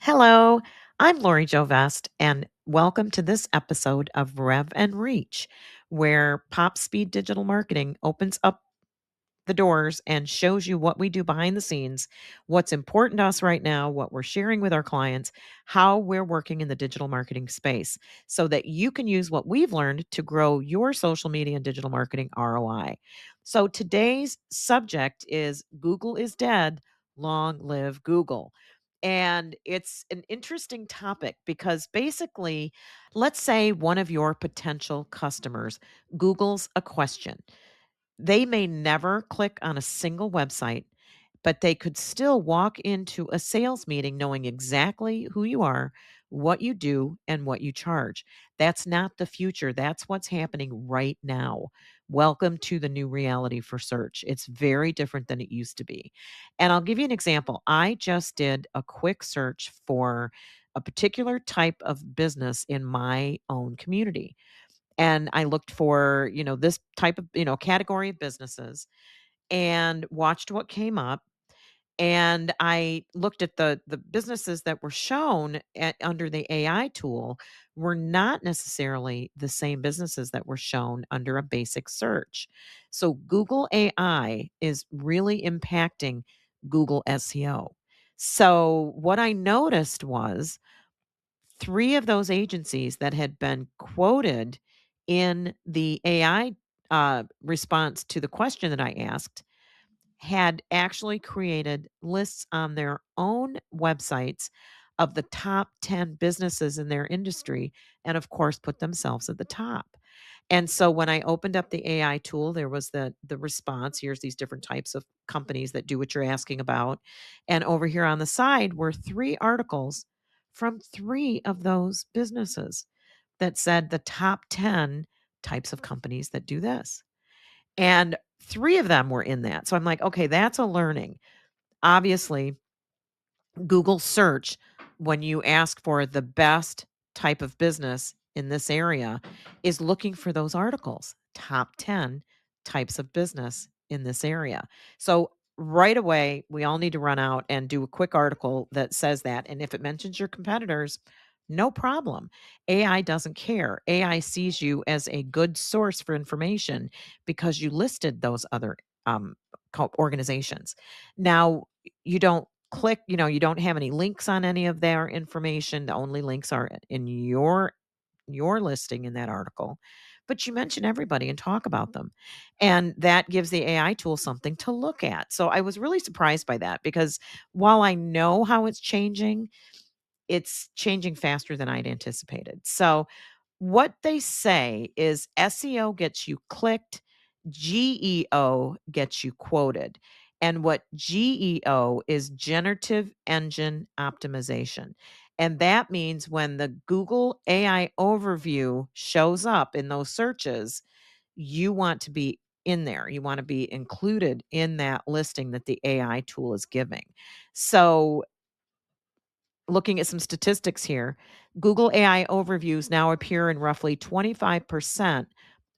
Hello, I'm Lori Joe Vest, and welcome to this episode of Rev and Reach, where Pop Speed Digital Marketing opens up the doors and shows you what we do behind the scenes, what's important to us right now, what we're sharing with our clients, how we're working in the digital marketing space, so that you can use what we've learned to grow your social media and digital marketing ROI. So today's subject is Google is dead, long live Google. And it's an interesting topic because basically, let's say one of your potential customers Googles a question. They may never click on a single website, but they could still walk into a sales meeting knowing exactly who you are, what you do, and what you charge. That's not the future. That's what's happening right now. Welcome to the new reality for search. It's very different than it used to be. And I'll give you an example. I just did a quick search for a particular type of business in my own community, and I looked for, this type of, category of businesses and watched what came up. And I looked at the businesses that were shown under the AI tool were not necessarily the same businesses that were shown under a basic search. So Google AI is really impacting Google SEO. So what I noticed was three of those agencies that had been quoted in the AI response to the question that I asked had actually created lists on their own websites of the top 10 businesses in their industry, and of course put themselves at the top. And so when I opened up the AI tool, there was the response. Here's these different types of companies that do what you're asking about. And over here on the side were three articles from three of those businesses that said the top 10 types of companies that do this. And three of them were in that. So I'm like, okay, that's a learning. Obviously, Google search, when you ask for the best type of business in this area, is looking for those articles, top 10 types of business in this area. So right away, we all need to run out and do a quick article that says that. And if it mentions your competitors, no problem. AI doesn't care. AI sees you as a good source for information because you listed those other um, organizations. Now, you don't click, you don't have any links on any of their information. The only links are in your listing in that article. But you mention everybody and talk about them. And that gives the AI tool something to look at. So I was really surprised by that because while I know how it's changing faster than I'd anticipated. So what they say is SEO gets you clicked, GEO gets you quoted. And what GEO is generative engine optimization. And that means when the Google AI overview shows up in those searches, you want to be in there. You want to be included in that listing that the AI tool is giving. So looking at some statistics here, Google AI overviews now appear in roughly 25%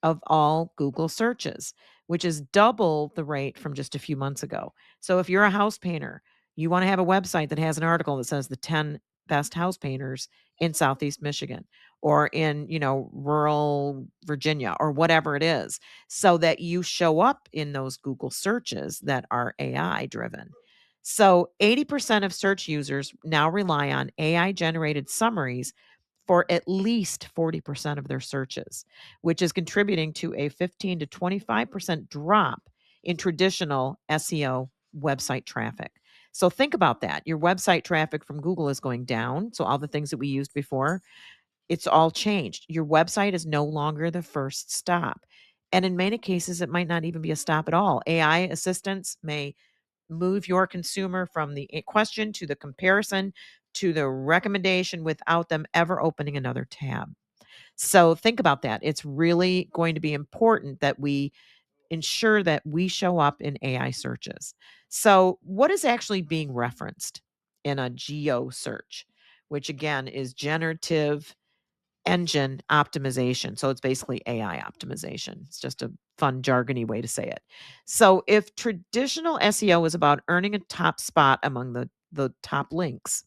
of all Google searches, which is double the rate from just a few months ago. So if you're a house painter, you want to have a website that has an article that says the 10 best house painters in Southeast Michigan or in, rural Virginia or whatever it is, so that you show up in those Google searches that are AI driven. So 80% of search users now rely on AI generated summaries for at least 40% of their searches, which is contributing to a 15 to 25% drop in traditional SEO website traffic. So think about that. Your website traffic from Google is going down. So all the things that we used before, it's all changed. Your website is no longer the first stop. And in many cases, it might not even be a stop at all. AI assistants may move your consumer from the question to the comparison to the recommendation without them ever opening another tab. So think about that. It's really going to be important that we ensure that we show up in AI searches. So, what is actually being referenced in a geo search, which again is generative engine optimization? So it's basically AI optimization. It's just a fun jargony way to say it. So if traditional SEO is about earning a top spot among the top links,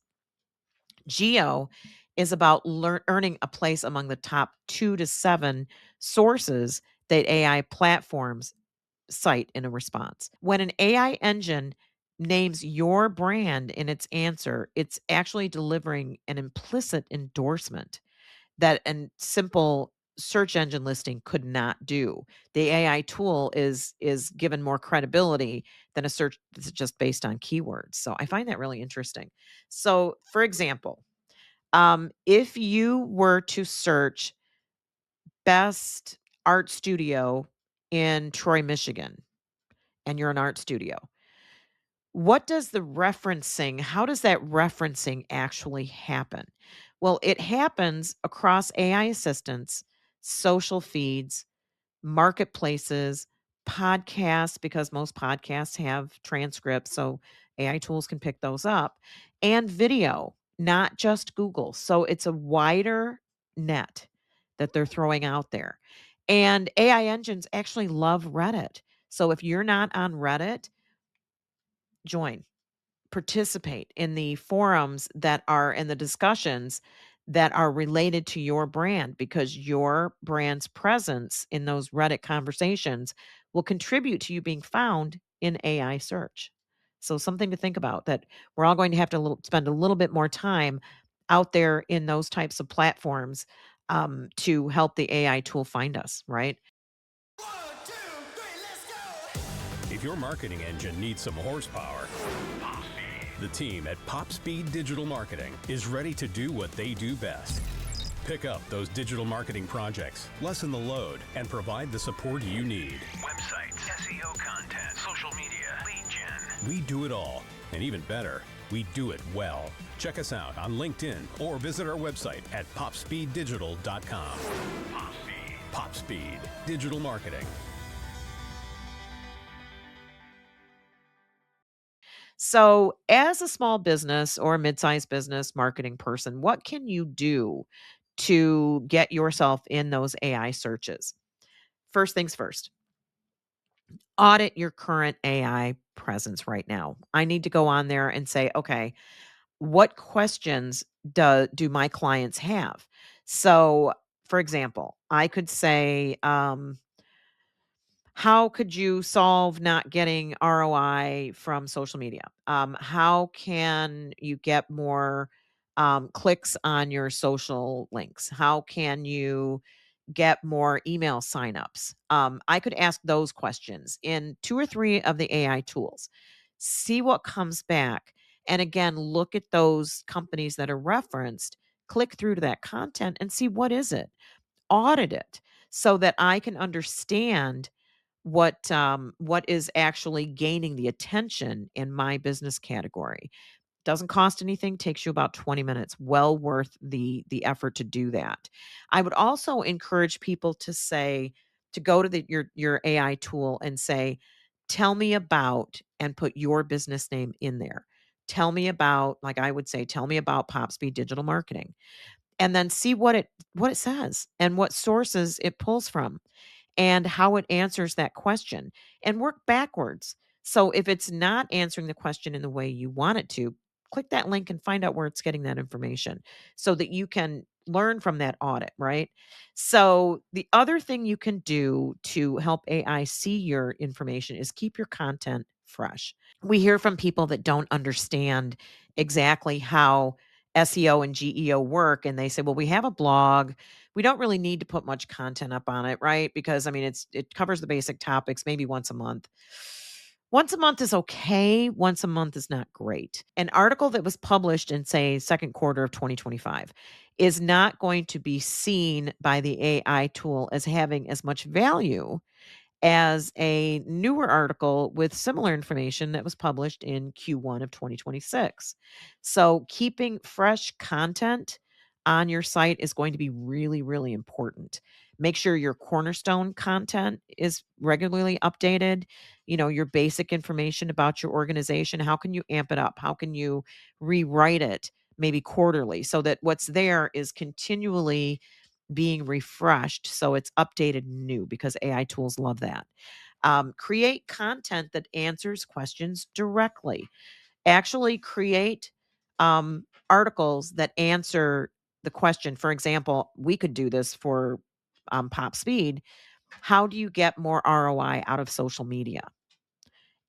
Geo is about earning a place among the top 2 to 7 sources that AI platforms cite in a response. When an AI engine names your brand in its answer, it's actually delivering an implicit endorsement that a simple search engine listing could not do. The AI tool is given more credibility than a search that's just based on keywords. So I find that really interesting. So, for example, if you were to search best art studio in Troy, Michigan, and you're an art studio, what does the referencing, how does that referencing actually happen? Well, it happens across AI assistants, social feeds, marketplaces, podcasts, because most podcasts have transcripts, so AI tools can pick those up, and video, not just Google. So it's a wider net that they're throwing out there. And AI engines actually love Reddit. So if you're not on Reddit, join, participate in the forums that are in the discussions that are related to your brand, because your brand's presence in those Reddit conversations will contribute to you being found in AI search. So something to think about, that we're all going to have to spend a little bit more time out there in those types of platforms to help the AI tool find us, right? If your marketing engine needs some horsepower, the team at PopSpeed Digital Marketing is ready to do what they do best. Pick up those digital marketing projects, lessen the load, and provide the support you need. Websites, SEO content, social media, lead gen. We do it all, and even better, we do it well. Check us out on LinkedIn or visit our website at popspeeddigital.com. PopSpeed Digital Marketing. So, as a small business or a mid-sized business marketing person, what can you do to get yourself in those AI searches? First things first, audit your current AI presence right now. I need to go on there and say, okay, what questions do my clients have? So, for example, I could say, how could you solve not getting ROI from social media? How can you get more clicks on your social links? How can you get more email signups? I could ask those questions in 2 or 3 of the AI tools, see what comes back. And again, look at those companies that are referenced, click through to that content and see what is it, audit it so that I can understand what is actually gaining the attention in my business category. Doesn't cost anything, takes you about 20 minutes. Well worth the effort to do that. I would also encourage people to say, to go to your AI tool and say, tell me about, and put your business name in there. Tell me about, like I would say, tell me about PopSpeed Digital Marketing. And then see what it says and what sources it pulls from and how it answers that question, and work backwards. So if it's not answering the question in the way you want it to, click that link and find out where it's getting that information so that you can learn from that audit, right? So the other thing you can do to help AI see your information is keep your content fresh. We hear from people that don't understand exactly how SEO and GEO work, and they say, "Well, we have a blog. We don't really need to put much content up on it, right? Because I mean, it covers the basic topics maybe once a month." Once a month is okay, once a month is not great. An article that was published in, say, second quarter of 2025 is not going to be seen by the AI tool as having as much value as a newer article with similar information that was published in Q1 of 2026. So, keeping fresh content on your site is going to be really, really important. Make sure your cornerstone content is regularly updated. Your basic information about your organization. How can you amp it up? How can you rewrite it maybe quarterly so that what's there is continually being refreshed so it's updated and new, because AI tools love that. Create content that answers questions directly. Actually create articles that answer the question. For example, we could do this for Pop Speed. How do you get more ROI out of social media?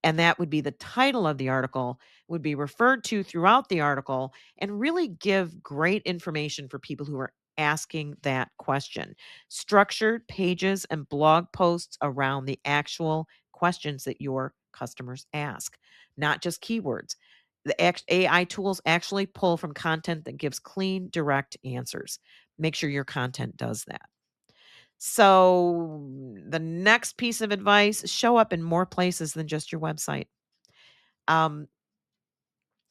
And that would be the title of the article, would be referred to throughout the article, and really give great information for people who are asking that question. Structured pages and blog posts around the actual questions that your customers ask, not just keywords. The AI tools actually pull from content that gives clean, direct answers. Make sure your content does that. So, the next piece of advice, show up in more places than just your website. Um,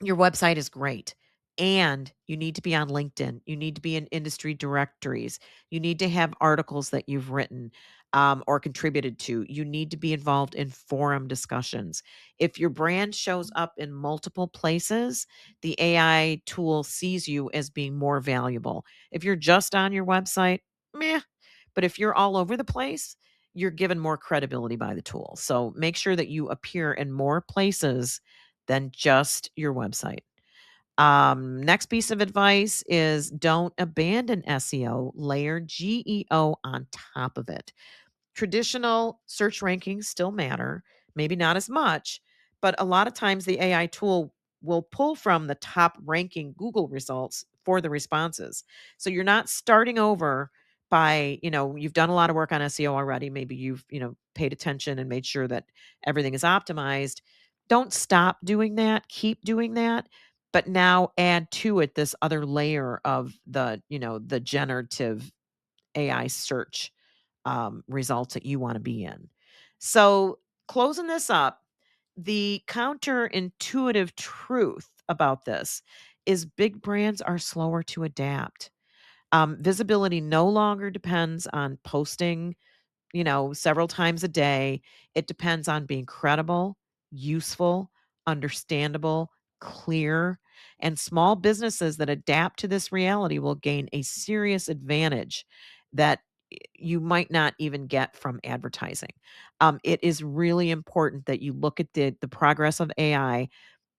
your website is great. And you need to be on LinkedIn. You need to be in industry directories. You need to have articles that you've written or contributed to. You need to be involved in forum discussions. If your brand shows up in multiple places, the AI tool sees you as being more valuable. If you're just on your website, meh. But if you're all over the place, you're given more credibility by the tool. So make sure that you appear in more places than just your website. Next piece of advice is don't abandon SEO, layer GEO on top of it. Traditional search rankings still matter, maybe not as much, but a lot of times the AI tool will pull from the top ranking Google results for the responses. So you're not starting over by, you've done a lot of work on SEO already. Maybe you've, paid attention and made sure that everything is optimized. Don't stop doing that. Keep doing that. But now add to it this other layer of the generative AI search results that you want to be in. So, closing this up, the counterintuitive truth about this is big brands are slower to adapt. Visibility no longer depends on posting several times a day. It depends on being credible, useful, understandable, clear, and small businesses that adapt to this reality will gain a serious advantage that you might not even get from advertising. It is really important that you look at the progress of AI.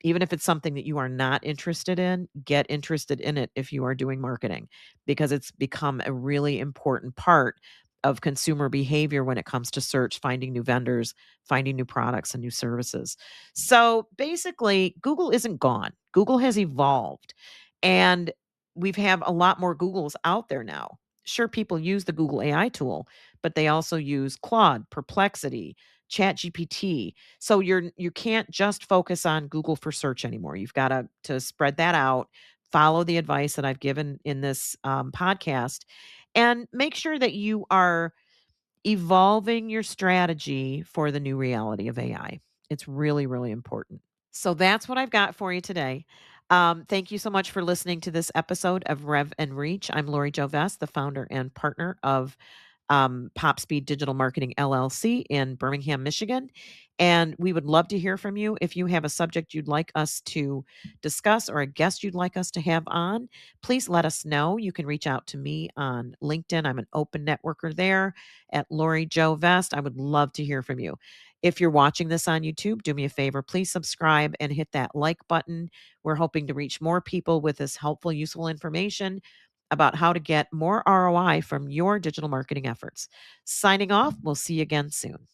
Even if it's something that you are not interested in, get interested in it if you are doing marketing, because it's become a really important part of consumer behavior when it comes to search, finding new vendors, finding new products and new services. So basically, Google isn't gone. Google has evolved, and we've have a lot more Googles out there now. Sure, people use the Google AI tool, but they also use Claude, Perplexity, ChatGPT. So you can't just focus on Google for search anymore. You've got to spread that out, follow the advice that I've given in this podcast, and make sure that you are evolving your strategy for the new reality of AI. It's really, really important. So that's what I've got for you today. Thank you so much for listening to this episode of Rev and Reach. I'm Lori Jovest, the founder and partner of Pop Speed Digital Marketing LLC in Birmingham, Michigan. And we would love to hear from you. If you have a subject you'd like us to discuss or a guest you'd like us to have on, please let us know. You can reach out to me on LinkedIn. I'm an open networker there at Lori Jo Vest. I would love to hear from you. If you're watching this on YouTube, do me a favor, please subscribe and hit that like button. We're hoping to reach more people with this helpful, useful information about how to get more ROI from your digital marketing efforts. Signing off, we'll see you again soon.